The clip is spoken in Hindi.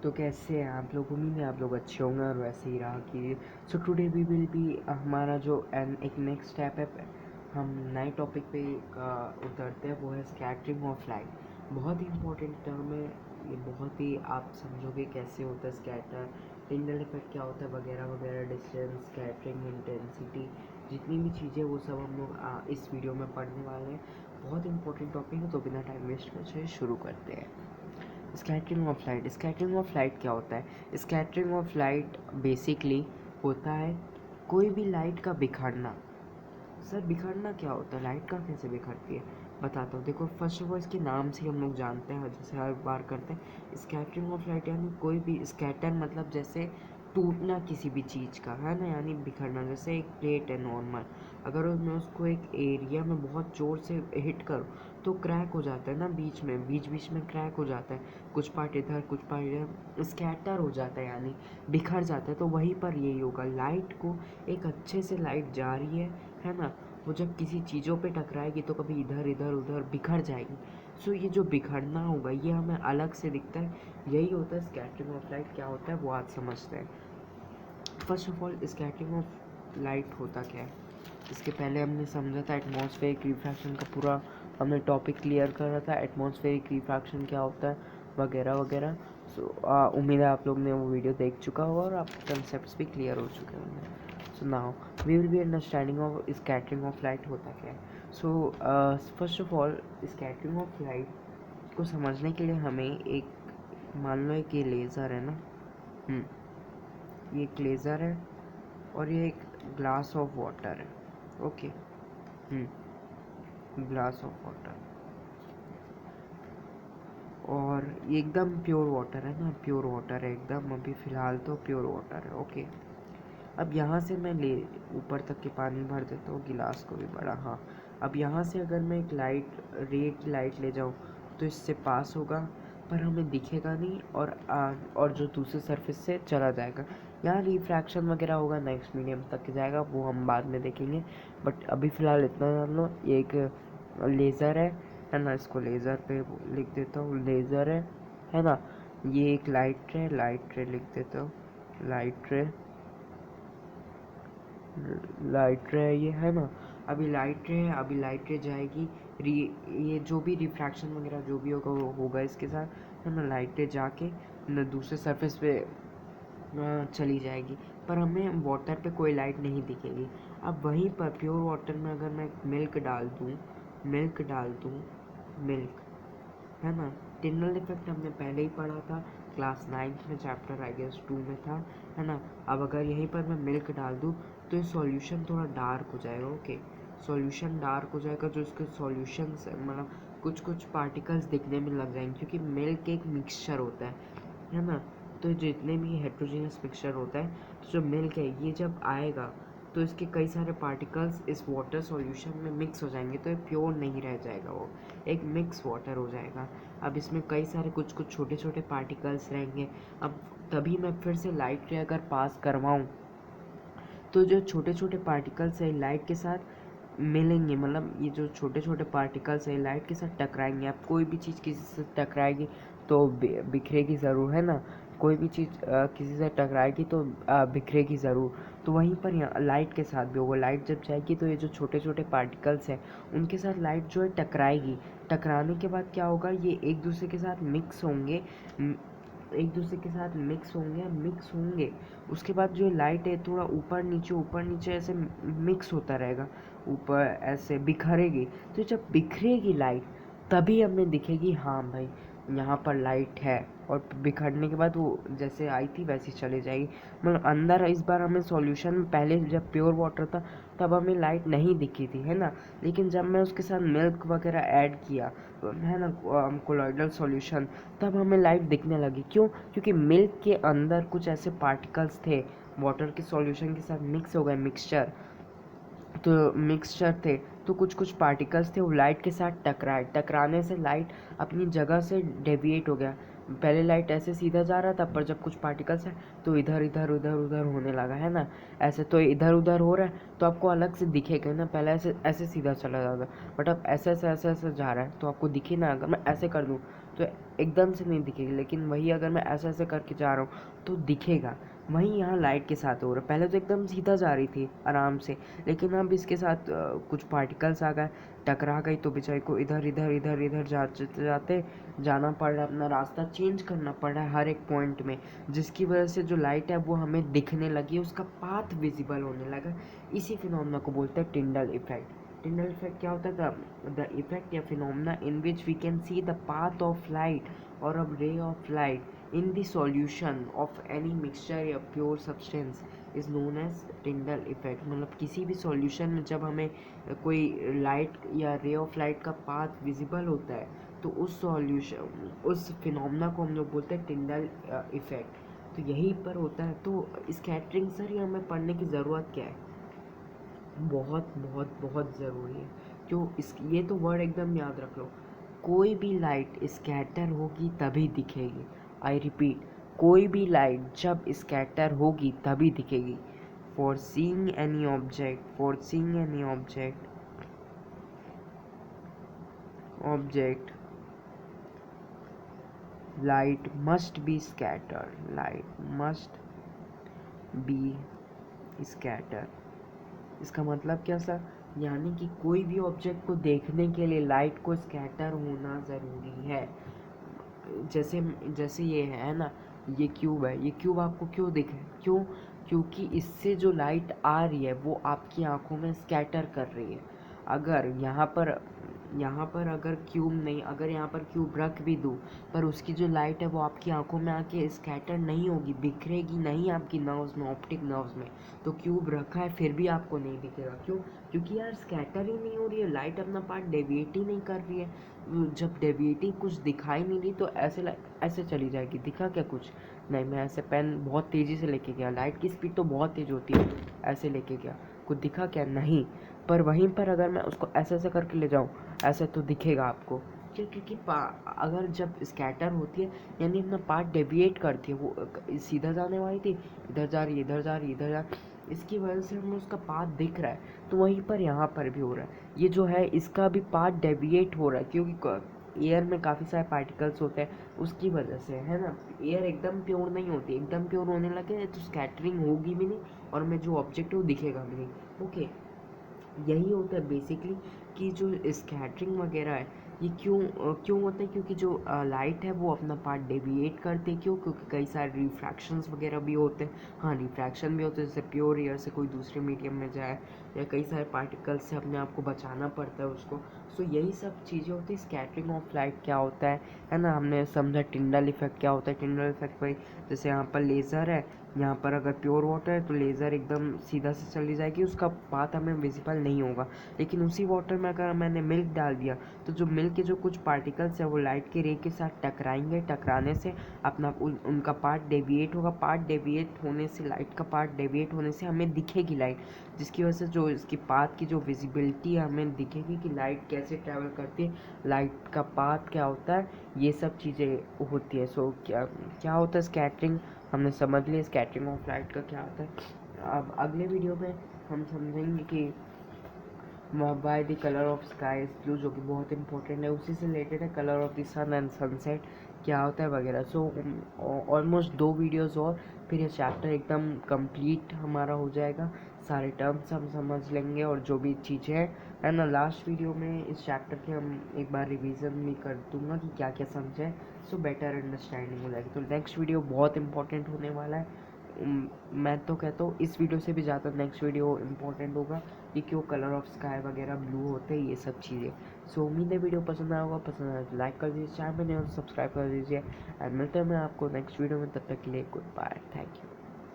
तो कैसे हैं आप लोग? उम्मीद है आप लोग अच्छे होंगे और वैसे ही रहा कीजिए। So today we will be हमारा जो एक नेक्स्ट स्टेप है, हम नए टॉपिक पे उतरते हैं, वो है स्कैटरिंग ऑफ लाइट। बहुत ही इंपॉर्टेंट टर्म है ये, बहुत ही आप समझोगे कैसे होता है स्कैटर, टिंडल इफेक्ट क्या होता है वगैरह वगैरह, डिस्टेंस, स्कैटरिंग, इंटेंसिटी, जितनी भी चीज़ें वो सब हम लोग इस वीडियो में पढ़ने वाले हैं। बहुत इंपॉर्टेंट टॉपिक है, तो बिना टाइम वेस्ट करे शुरू करते हैं। Scattering of light. Scattering of light क्या होता है? स्कैटरिंग ऑफ लाइट बेसिकली होता है कोई भी लाइट का बिखरना। सर बिखरना क्या होता है? लाइट का कैसे बिखरती है बताता हूँ। देखो, फर्स्ट ऑफ ऑल इसके नाम से हम लोग जानते हैं, जैसे हर बार करते हैं, स्कैटरिंग ऑफ लाइट यानी कोई भी स्कैटर, मतलब जैसे टूटना किसी भी चीज़ का है ना, यानी बिखरना। जैसे एक प्लेट है नॉर्मल, अगर मैं उसको एक एरिया में बहुत ज़ोर से हिट करूँ तो क्रैक हो जाता है ना, बीच बीच में क्रैक हो जाता है, कुछ पार्ट इधर कुछ पार्ट इधर, स्कैटर हो जाता है यानी बिखर जाता है। तो वहीं पर यही होगा, लाइट को एक अच्छे से लाइट जा रही है ना, वो जब किसी चीज़ों पे टकराएगी तो कभी इधर इधर उधर बिखर जाएगी। सो ये जो बिखरना होगा ये हमें अलग से दिखता है, यही होता है स्कैटरिंग ऑफ लाइट। क्या होता है वो आज समझते हैं। First of all scattering of light होता क्या है, इसके पहले हमने समझा था एटमॉस्फेरिक रिफ्रैक्शन का पूरा हमने टॉपिक क्लियर करा था, एटमॉस्फेरिक रिफ्रैक्शन क्या होता है वगैरह वगैरह। सो उम्मीद है आप लोग ने वो वीडियो देख चुका होगा और आपके कंसेप्ट्स भी क्लियर हो चुके होंगे। So now we will be understanding of scattering of light होता क्या है। So first of all scattering of light को समझने के लिए हमें एक, मान लो एक ये लेज़र है ना, ये एक लेज़र है और ये एक ग्लास ऑफ वाटर है। ओके, ग्लास ऑफ वाटर, और ये एकदम प्योर वाटर है ना, प्योर वाटर है एकदम, अभी फ़िलहाल तो प्योर वाटर है। ओके, अब यहाँ से मैं ले ऊपर तक के पानी भर देता हूँ, गिलास को भी बड़ा। हाँ, अब यहाँ से अगर मैं एक रेड लाइट ले जाऊँ तो इससे पास होगा, पर हमें दिखेगा नहीं, और जो दूसरे सरफेस से चला जाएगा, यहाँ रिफ्रैक्शन वगैरह होगा, नेक्स्ट मीडियम तक जाएगा, वो हम बाद में देखेंगे। बट अभी फ़िलहाल इतना जान लो, ये एक लेज़र है ना, इसको लेज़र पे लिख देता हूँ, लेज़र है ना। ये एक लाइट रे लिख देता हूँ, लाइट रे ये है ना। अभी लाइट रे है, अभी लाइट रे जाएगी, ये जो भी रिफ्रैक्शन वगैरह जो भी होगा वो होगा इसके साथ, है ना। लाइट रे जाके न दूसरे सरफेस पे चली जाएगी, पर हमें वाटर पे कोई लाइट नहीं दिखेगी। अब वहीं पर प्योर वाटर में अगर मैं मिल्क डाल दूँ, मिल्क, है ना, टिन्नल इफेक्ट हमने पहले ही पढ़ा था क्लास 9th में, चैप्टर आई गेस 2 में था, है ना। अब अगर यहीं पर मैं मिल्क डाल दूँ तो ये सॉल्यूशन थोड़ा डार्क हो जाएगा। ओके, सॉल्यूशन डार्क हो जाएगा, जो इसके सॉल्यूशन से मतलब कुछ कुछ पार्टिकल्स दिखने में लग जाएंगे, क्योंकि मिल्क एक मिक्सचर होता है ना। तो जितने भी हेट्रोजीनियस मिक्सचर होता है, तो जो मिल्क है ये जब आएगा तो इसके कई सारे पार्टिकल्स इस वाटर सॉल्यूशन में मिक्स हो जाएंगे, तो ये प्योर नहीं रह जाएगा, वो एक मिक्स वाटर हो जाएगा। अब इसमें कई सारे कुछ कुछ छोटे छोटे पार्टिकल्स रहेंगे। अब तभी मैं फिर से लाइट रे अगर पास करवाऊँ तो जो छोटे छोटे पार्टिकल्स है लाइट के साथ मिलेंगे, मतलब ये जो छोटे छोटे पार्टिकल्स है लाइट के साथ टकराएंगे। अब कोई भी चीज़ किसी से टकराएगी तो बिखरेगी ज़रूर, है ना। कोई भी चीज़ किसी से टकराएगी तो बिखरेगी ज़रूर। तो वहीं पर यहाँ लाइट के साथ भी होगा, लाइट जब जाएगी तो ये जो छोटे छोटे पार्टिकल्स हैं उनके साथ लाइट जो है टकराएगी। टकराने के बाद क्या होगा, ये एक दूसरे के साथ मिक्स होंगे, मिक्स होंगे। उसके बाद जो लाइट है थोड़ा ऊपर नीचे ऐसे मिक्स होता रहेगा, ऊपर ऐसे बिखरेगी। तो जब बिखरेगी लाइट तभी हमें दिखेगी, हाँ भाई यहाँ पर लाइट है, और बिखरने के बाद वो जैसे आई थी वैसी चली जाएगी। मतलब अंदर इस बार हमें सॉल्यूशन में, पहले जब प्योर वाटर था तब हमें लाइट नहीं दिखी थी, है ना। लेकिन जब मैं उसके साथ मिल्क वगैरह ऐड किया, है ना, कोलॉइडल सॉल्यूशन, तब हमें लाइट दिखने लगी। क्यों? क्योंकि मिल्क के अंदर कुछ ऐसे पार्टिकल्स थे, वाटर के सॉल्यूशन के साथ मिक्स हो गए, मिक्सचर थे, तो कुछ कुछ पार्टिकल्स थे वो लाइट के साथ टकराने से लाइट अपनी जगह से डेविएट हो गया। पहले लाइट ऐसे सीधा जा रहा था, पर जब कुछ पार्टिकल्स है तो इधर इधर उधर उधर होने लगा, है ना। ऐसे तो इधर उधर हो रहा है तो आपको अलग से दिखेगा ना, पहले ऐसे ऐसे सीधा चला जाता, बट अब ऐसे ऐसे ऐसे ऐसे जा रहा है तो आपको दिखे ना। अगर मैं ऐसे कर दूँ तो एकदम से नहीं दिखेगी, लेकिन वही अगर मैं ऐसे ऐसे करके जा रहा हूँ तो दिखेगा। वहीं यहाँ लाइट के साथ हो रहा है, पहले तो एकदम सीधा जा रही थी आराम से, लेकिन अब इसके साथ कुछ पार्टिकल्स आ गए, टकरा गई, तो बेचारी को इधर इधर इधर इधर जाते जाते जाना पड़ रहा है, अपना रास्ता चेंज करना पड़ रहा है हर एक पॉइंट में, जिसकी वजह से जो लाइट है वो हमें दिखने लगी, उसका पाथ विजिबल होने लगा। इसी फिनोमेना को बोलते हैं टिंडल इफेक्ट। टिंडल इफेक्ट क्या होता है? द इफेक्ट या phenomena in which we can see the path of light और a ray of light in the solution of any mixture या pure substance is known as Tyndall effect. मतलब किसी भी सॉल्यूशन में जब हमें कोई लाइट या रे ऑफ लाइट का पाथ विजिबल होता है, तो उस सॉल्यूशन, उस फिनोमेना को हम लोग बोलते हैं टिंडल इफेक्ट। तो यहीं पर होता है। तो स्कैटरिंग सर, ये हमें पढ़ने की ज़रूरत क्या है? बहुत बहुत बहुत ज़रूरी है। क्यों? ये तो वर्ड एकदम याद रख लो। कोई भी लाइट स्कैटर होगी तभी दिखेगी। आई रिपीट, कोई भी लाइट जब स्कैटर होगी तभी दिखेगी। For seeing any object, object light must be scattered, light must be scattered। इसका मतलब क्या सर? यानी कि कोई भी ऑब्जेक्ट को देखने के लिए लाइट को स्कैटर होना ज़रूरी है। जैसे जैसे ये है ना, ये क्यूब है, ये क्यूब आपको क्यों दिखे? क्यों? क्योंकि इससे जो लाइट आ रही है वो आपकी आंखों में स्कैटर कर रही है। अगर यहाँ पर अगर क्यूब नहीं, अगर यहाँ पर क्यूब रख भी दूँ, पर उसकी जो लाइट है वो आपकी आंखों में आके स्कैटर नहीं होगी, बिखरेगी नहीं आपकी नर्व्स में, ऑप्टिक नर्व्स में। तो क्यूब रखा है फिर भी आपको नहीं दिखेगा। क्यों? क्योंकि यार स्कैटर ही नहीं हो रही है, लाइट अपना पार्ट डेविएट ही नहीं कर रही है। जब डेविएटिंग कुछ दिखाई नहीं रही तो ऐसे चली जाएगी। दिखा क्या कुछ? नहीं, मैं ऐसे पेन बहुत तेज़ी से लेके गया, लाइट की स्पीड तो बहुत तेज़ होती है, ऐसे लेके गया, कुछ दिखा क्या? नहीं। पर वहीं पर अगर मैं उसको ऐसे ऐसे करके ले जाऊँ, ऐसे तो दिखेगा आपको। क्यों? क्योंकि अगर जब स्कैटर होती है यानी अपना पार्ट डेविएट करती है, वो सीधा जाने वाली थी, इधर जा रही, इधर जा रही, इधर जा, इसकी वजह से हमें उसका पाथ दिख रहा है। तो वहीं पर यहाँ पर भी हो रहा है। ये जो है इसका भी पार्ट डेविएट हो रहा है, क्योंकि एयर में काफ़ी सारे पार्टिकल्स होते हैं, उसकी वजह से, है ना। एयर एकदम प्योर नहीं होती, एकदम प्योर होने लगे तो स्कैटरिंग होगी भी नहीं और मैं जो ऑब्जेक्ट है वो दिखेगा भी नहीं। ओके, यही होता है बेसिकली कि जो स्कैटरिंग वगैरह है ये क्यों होता है? क्योंकि जो लाइट है वो अपना पार्ट डेविएट करते हैं। क्यों? क्योंकि कई सारे रिफ्रैक्शंस वगैरह भी होते हैं। हाँ, रिफ्रैक्शन भी होते हैं, जैसे प्योर एयर से कोई दूसरे मीडियम में जाए, या कई सारे पार्टिकल्स से अपने आप को बचाना पड़ता है उसको। सो यही सब चीज़ें होती है। स्कैटरिंग ऑफ लाइट क्या होता है ना। हमने समझा टिंडल इफेक्ट क्या होता है। टिंडल इफेक्ट भाई, जैसे यहाँ पर लेज़र है, यहाँ पर अगर प्योर वाटर है तो लेज़र एकदम सीधा से चली जाएगी, उसका पाथ हमें विजिबल नहीं होगा। लेकिन उसी वाटर में अगर मैंने मिल्क डाल दिया तो जो मिल्क के जो कुछ पार्टिकल्स है वो लाइट के रे के साथ टकराएंगे, टकराने से अपना उनका पार्ट डेविएट होगा। पार्ट डेविएट होने से, लाइट का पार्ट डेविएट होने से हमें दिखेगी लाइट, जिसकी वजह से जो इसकी पाथ की जो विजिबिलिटी है हमें दिखेगी कि लाइट कैसे ट्रैवल करती है, लाइट का पाथ क्या होता है, ये सब चीज़ें होती है। सो क्या क्या होता है स्कैटरिंग, हमने समझ लिया स्कैटरिंग ऑफ लाइट का क्या होता है। अब अगले वीडियो में हम समझेंगे कि why the colour of sky is blue, जो कि बहुत इंपॉर्टेंट है, उसी से रिलेटेड है। Colour of the sun and sunset क्या होता है वगैरह। सो ऑलमोस्ट 2 वीडियोस और फिर ये चैप्टर एकदम कंप्लीट हमारा हो जाएगा। सारे टर्म्स हम समझ लेंगे और जो भी चीज़ें हैं, है ना। लास्ट वीडियो में इस चैप्टर के हम एक बार रिवीजन भी कर दूंगा कि क्या क्या समझे, सो बेटर अंडरस्टैंडिंग हो जाएगी। तो नेक्स्ट वीडियो बहुत इंपॉर्टेंट होने वाला है। मैं तो कहता हूँ इस वीडियो से भी ज़्यादा नेक्स्ट वीडियो इंपॉर्टेंट होगा कि क्यों कलर ऑफ स्काई वगैरह ब्लू होते हैं, ये सब चीज़ें। सो उम्मीद है वीडियो पसंद आया होगा। पसंद आया तो लाइक कर दीजिए, चैनल में नहीं हो तो सब्सक्राइब कर दीजिए। एंड मिलते हैं मैं आपको नेक्स्ट वीडियो में, तब तक के लिए गुड बाय, थैंक यू।